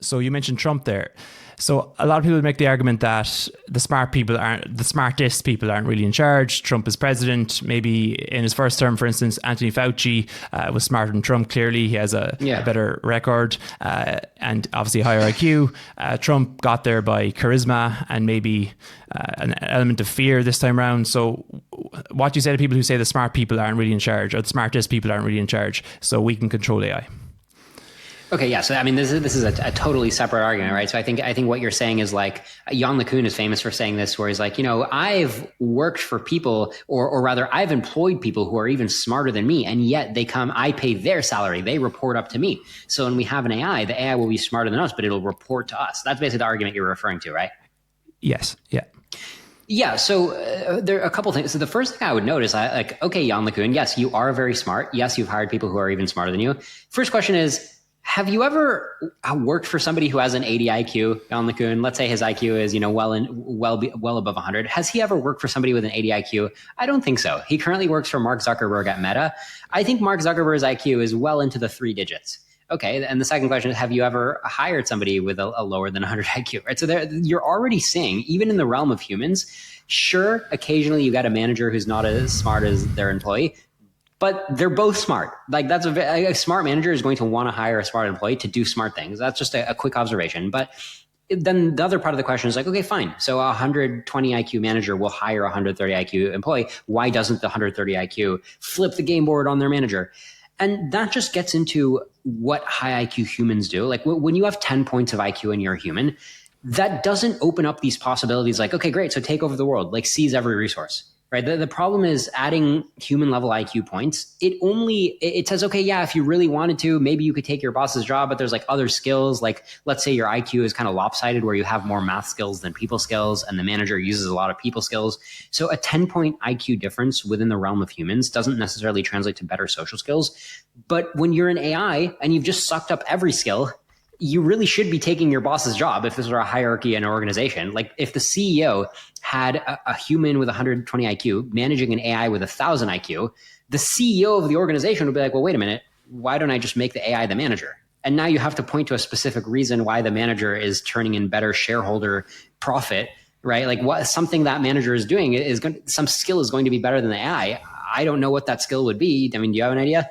So you mentioned Trump there. So a lot of people make the argument that the smartest people aren't really in charge. Trump is president. Maybe in his first term, for instance, Anthony Fauci was smarter than Trump. Clearly, he has a better record and obviously higher IQ. Trump got there by charisma and maybe an element of fear this time around. So what do you say to people who say the smart people aren't really in charge, or the smartest people aren't really in charge, so we can control AI? Okay, yeah. So I mean, this is a totally separate argument, right? So I think what you're saying is like Yann LeCun is famous for saying this, where he's like, I've worked for people, or rather, I've employed people who are even smarter than me, and yet they come, I pay their salary, they report up to me. So when we have an AI, the AI will be smarter than us, but it'll report to us. That's basically the argument you're referring to, right? Yes. Yeah. Yeah, so there are a couple things. So the first thing I would note is, okay, Yann LeCun, yes, you are very smart. Yes, you've hired people who are even smarter than you. First question is, have you ever worked for somebody who has an 80 IQ, Yann LeCun? Let's say his IQ is, well above 100. Has he ever worked for somebody with an 80 IQ? I don't think so. He currently works for Mark Zuckerberg at Meta. I think Mark Zuckerberg's IQ is well into the 3 digits. Okay, and the second question is, have you ever hired somebody with a lower than 100 IQ? Right, so you're already seeing, even in the realm of humans, sure, occasionally you got a manager who's not as smart as their employee, but they're both smart. Like that's a smart manager is going to want to hire a smart employee to do smart things. That's just a quick observation. But then the other part of the question is like, okay, fine. So a 120 IQ manager will hire a 130 IQ employee. Why doesn't the 130 IQ flip the game board on their manager? And that just gets into what high IQ humans do. Like when you have 10 points of IQ and you're a human, that doesn't open up these possibilities like, okay, great. So take over the world, like seize every resource. Right. The problem is adding human level IQ points. It says, okay, yeah, if you really wanted to, maybe you could take your boss's job, but there's like other skills. Like let's say your IQ is kind of lopsided where you have more math skills than people skills and the manager uses a lot of people skills. So a 10-point IQ difference within the realm of humans doesn't necessarily translate to better social skills. But when you're an AI and you've just sucked up every skill, you really should be taking your boss's job if this were a hierarchy in an organization. Like if the CEO had a human with 120 IQ managing an AI with 1,000 IQ, the CEO of the organization would be like, well, wait a minute, why don't I just make the AI the manager? And now you have to point to a specific reason why the manager is turning in better shareholder profit, right? Like something that manager is doing some skill is going to be better than the AI. I don't know what that skill would be. I mean, do you have an idea?